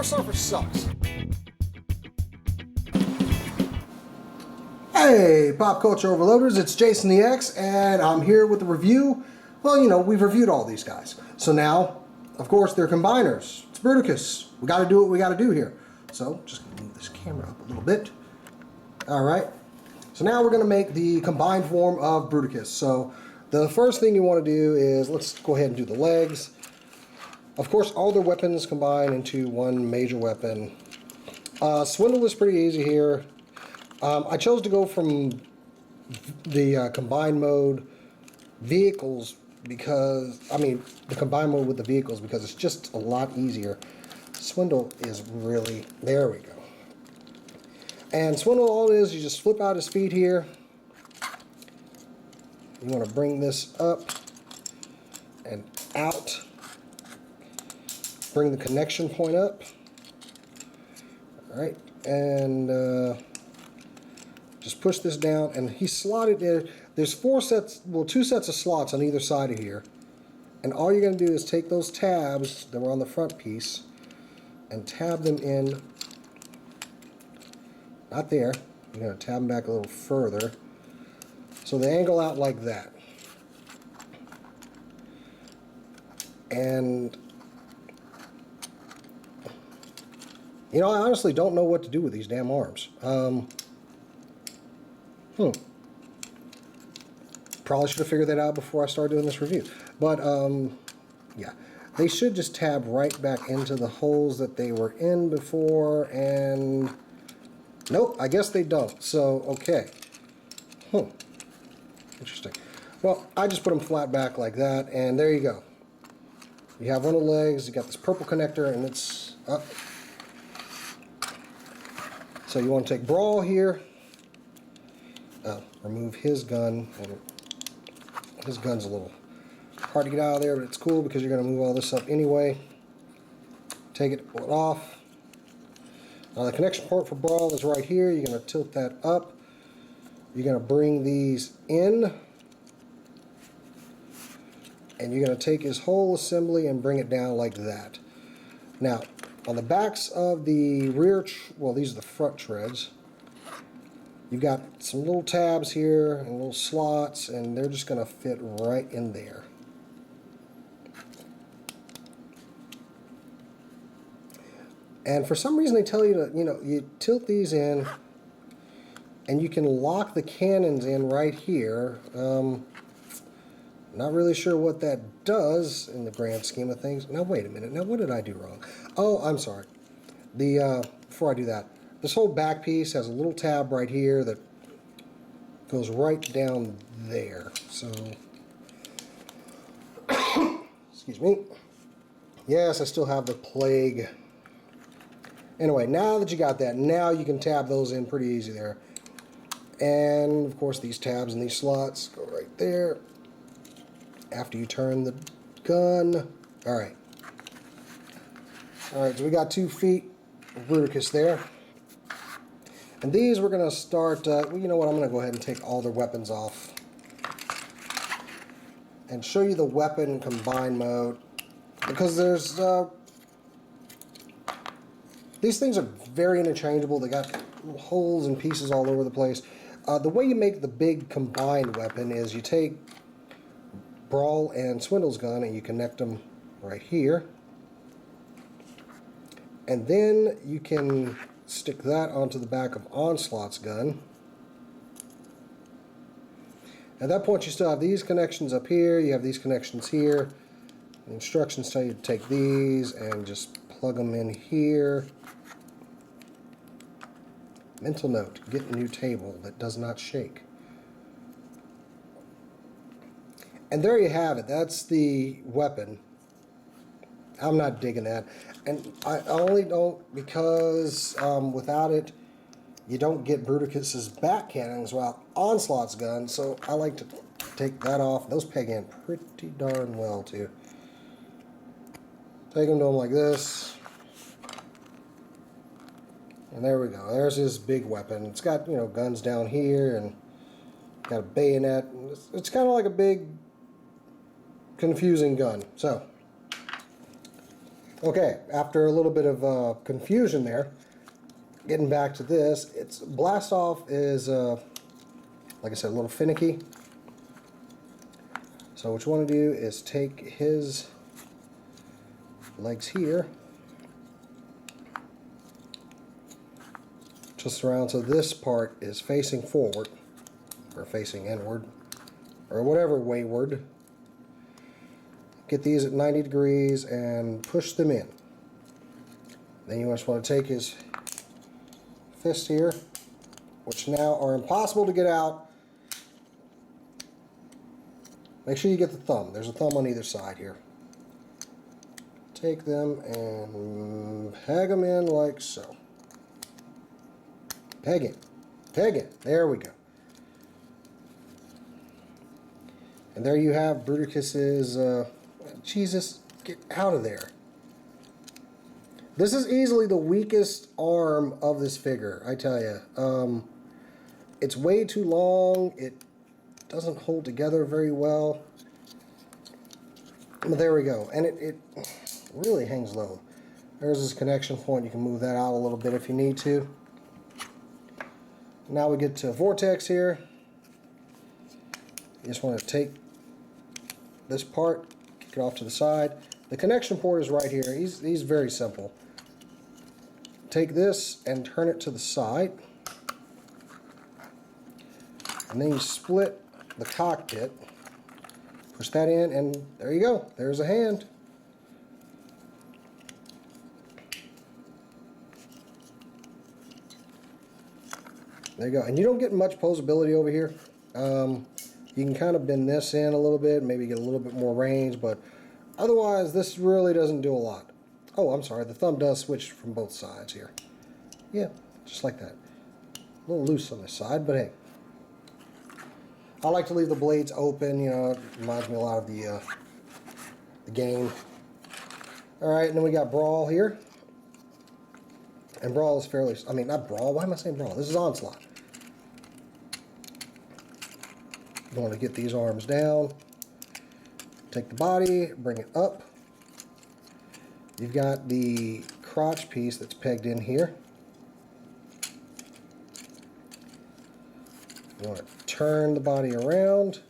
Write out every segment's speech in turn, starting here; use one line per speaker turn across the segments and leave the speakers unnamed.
Silver Surfer sucks.
Hey, Pop Culture Overloaders, it's Jason the X, and I'm here with a review. Well, you know, we've reviewed all these guys. So now, of course, they're combiners. It's Bruticus. We gotta do what we gotta do here. So, just gonna move this camera up a little bit. Alright. So now we're gonna make the combined form of Bruticus. So, the first thing you wanna do is, let's go ahead and do the legs. Of course, all their weapons combine into one major weapon. Swindle is pretty easy here. I chose to go from the combined mode vehicles because, the combined mode with the vehicles because it's just a lot easier. Swindle is really, there we go. And Swindle, all it is, you just flip out his feet here. You want to bring this up and out. Bring the connection point up. Alright, and just push this down, and he's slotted there. There's two sets of slots on either side of here. And all you're going to do is take those tabs that were on the front piece and tab them in. Not there. You're going to tab them back a little further. So they angle out like that. And you know, I honestly don't know what to do with these damn arms. Probably should have figured that out before I started doing this review. But, yeah. They should just tab right back into the holes that they were in before, and nope, I guess they don't. So, okay. Interesting. Well, I just put them flat back like that, and there you go. You have one of the legs, you got this purple connector, and it's up. So you want to take Brawl here, remove his gun, and his gun's a little hard to get out of there, but it's cool because you're going to move all this up anyway. Take it, pull it off. Now the connection port for Brawl is right here. You're going to tilt that up. You're going to bring these in. And you're going to take his whole assembly and bring it down like that. Now, on the backs of the rear, well, these are the front treads. You've got some little tabs here and little slots, and they're just going to fit right in there. And for some reason they tell you to, you tilt these in, and you can lock the cannons in right here. Not really sure what that does in the grand scheme of things. Now, wait a minute. Now, what did I do wrong? Oh, I'm sorry. Before I do that, this whole back piece has a little tab right here that goes right down there. So, excuse me. Yes, I still have the plague. Anyway, now that you got that, now you can tab those in pretty easy there. And, of course, these tabs and these slots go right there. After you turn the gun. Alright. Alright, so we got 2 feet of Bruticus there. And these we're going to start, well, you know what, I'm going to go ahead and take all their weapons off. And show you the weapon combined mode. Because there's, these things are very interchangeable. They got little holes and pieces all over the place. The way you make the big combined weapon is you take Brawl and Swindle's gun and you connect them right here. And then you can stick that onto the back of Onslaught's gun. At that point you still have these connections up here, you have these connections here. The instructions tell you to take these and just plug them in here. Mental note, get a new table that does not shake. And there you have it. That's the weapon. I'm not digging that. And I only don't because without it, you don't get Bruticus's back cannons while Onslaught's gun. So I like to take that off. Those peg in pretty darn well too. Take them to him like this. And there we go. There's his big weapon. It's got, guns down here and got a bayonet. It's kind of like a big confusing gun. So Okay, after a little bit of confusion there, getting back to this, its blast off is, like I said, a little finicky. So what you want to do is take his legs here, twist around so this part is facing forward, or facing inward, or whatever wayward. Get these at 90 degrees and push them in. Then you just want to take his fist here, which now are impossible to get out. Make sure you get the thumb. There's a thumb on either side here. Take them and peg them in like so. Peg it. Peg it. There we go. And there you have Bruticus's, Jesus, get out of there. This is easily the weakest arm of this figure, I tell you. It's way too long. It doesn't hold together very well. But there we go. And it really hangs low. There's this connection point. You can move that out a little bit if you need to. Now we get to Vortex here. You just want to take this part, kick it off to the side. The connection port is right here. He's very simple. Take this and turn it to the side. And then you split the cockpit. Push that in, and there you go. There's a hand. There you go. And you don't get much posability over here. You can kind of bend this in a little bit, maybe get a little bit more range, but otherwise this really doesn't do a lot. Oh, I'm sorry, the thumb does switch from both sides here. Yeah, just like that. A little loose on this side, but hey. I like to leave the blades open, you know, it reminds me a lot of the game. Alright, and then we got Brawl here. And Brawl is fairly, I mean, not Brawl, why am I saying Brawl? This is Onslaught. You want to get these arms down, take the body, bring it up. You've got the crotch piece that's pegged in here. You want to turn the body around,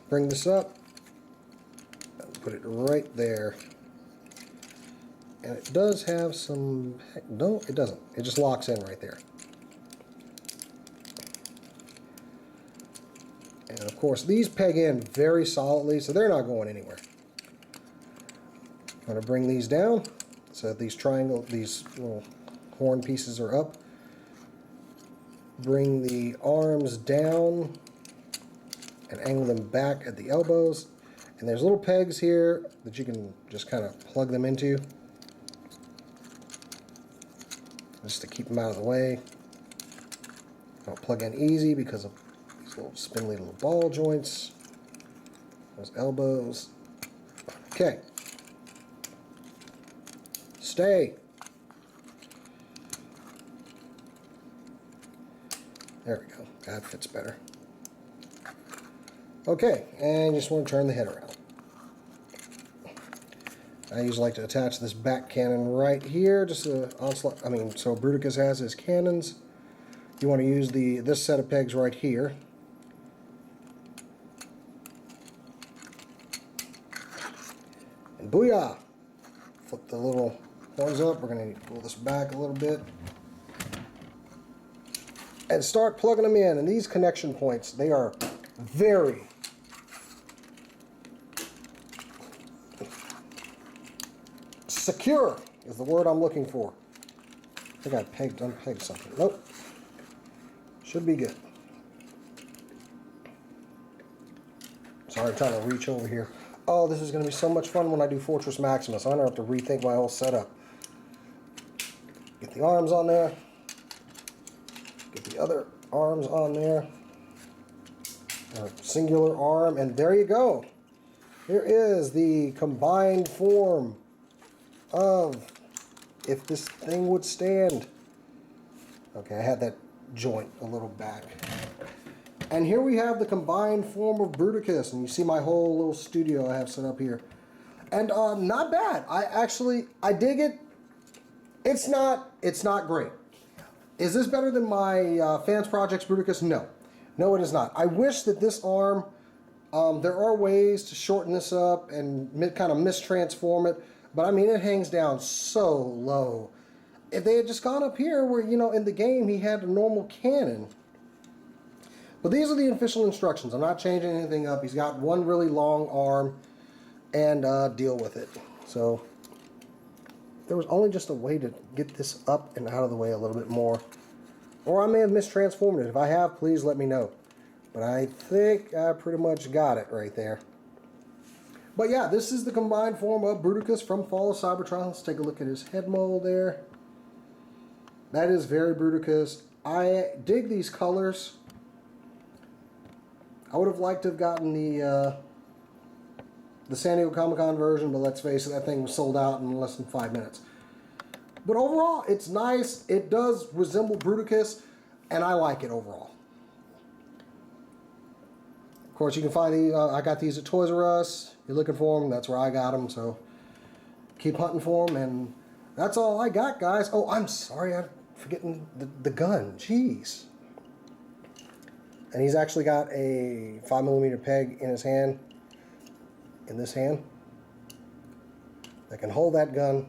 bring this up, and put it right there. And it does have some, no, it doesn't. It just locks in right there. And of course, these peg in very solidly, so they're not going anywhere. I'm going to bring these down so that these little horn pieces are up. Bring the arms down and angle them back at the elbows. And there's little pegs here that you can just kind of plug them into, just to keep them out of the way. Don't plug in easy because of these little spindly little ball joints. Those elbows. Okay. Stay. There we go. That fits better. Okay, and you just want to turn the head around. I usually like to attach this back cannon right here, just so Bruticus has his cannons. You want to use this set of pegs right here. And booyah! Flip the little horns up. We're going to pull this back a little bit. And start plugging them in. And these connection points, they are very secure is the word I'm looking for. I think I unpegged something. Nope. Should be good. Sorry, I'm trying to reach over here. Oh, this is going to be so much fun when I do Fortress Maximus. I'm going to have to rethink my whole setup. Get the arms on there. Get the other arms on there. A singular arm, and there you go. Here is the combined form of if this thing would stand. Okay, I had that joint a little back. And here we have the combined form of Bruticus, and you see my whole little studio I have set up here. And not bad. I dig it. It's not great. Is this better than my Fans Projects Bruticus? No. No, it is not. I wish that this arm, there are ways to shorten this up and kind of mistransform it, but I mean, it hangs down so low. If they had just gone up here where, you know, in the game he had a normal cannon. But these are the official instructions. I'm not changing anything up. He's got one really long arm, and deal with it. So there was only just a way to get this up and out of the way a little bit more. Or I may have mistransformed it. If I have, please let me know. But I think I pretty much got it right there. But yeah, this is the combined form of Bruticus from Fall of Cybertron. Let's take a look at his head mold there. That is very Bruticus. I dig these colors. I would have liked to have gotten the San Diego Comic-Con version, but let's face it, that thing was sold out in less than 5 minutes. But overall, it's nice. It does resemble Bruticus, and I like it overall. Of course, you can find these. I got these at Toys R Us. You're looking for them, that's where I got them, so keep hunting for them, and that's all I got, guys. Oh, I'm sorry, I'm forgetting the gun. Jeez. And he's actually got a 5mm peg in his hand, in this hand, that can hold that gun.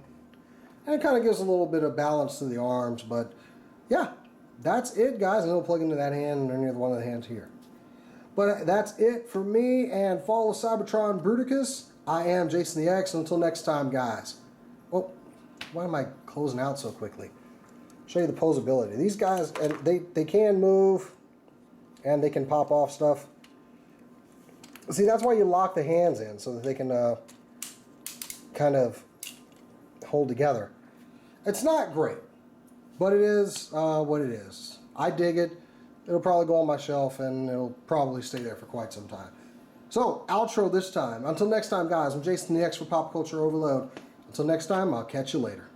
And it kind of gives a little bit of balance to the arms, but yeah, that's it, guys. And it'll plug into that hand or near one of the hands here. But that's it for me and Fall of Cybertron Bruticus. I am Jason the X. Until next time, guys. Oh, why am I closing out so quickly? Show you the posability. These guys, and they can move. And they can pop off stuff. See, that's why you lock the hands in, so that they can kind of hold together. It's not great, but it is what it is. I dig it. It'll probably go on my shelf, and it'll probably stay there for quite some time. So, outro this time. Until next time, guys, I'm Jason the X for Pop Culture Overload. Until next time, I'll catch you later.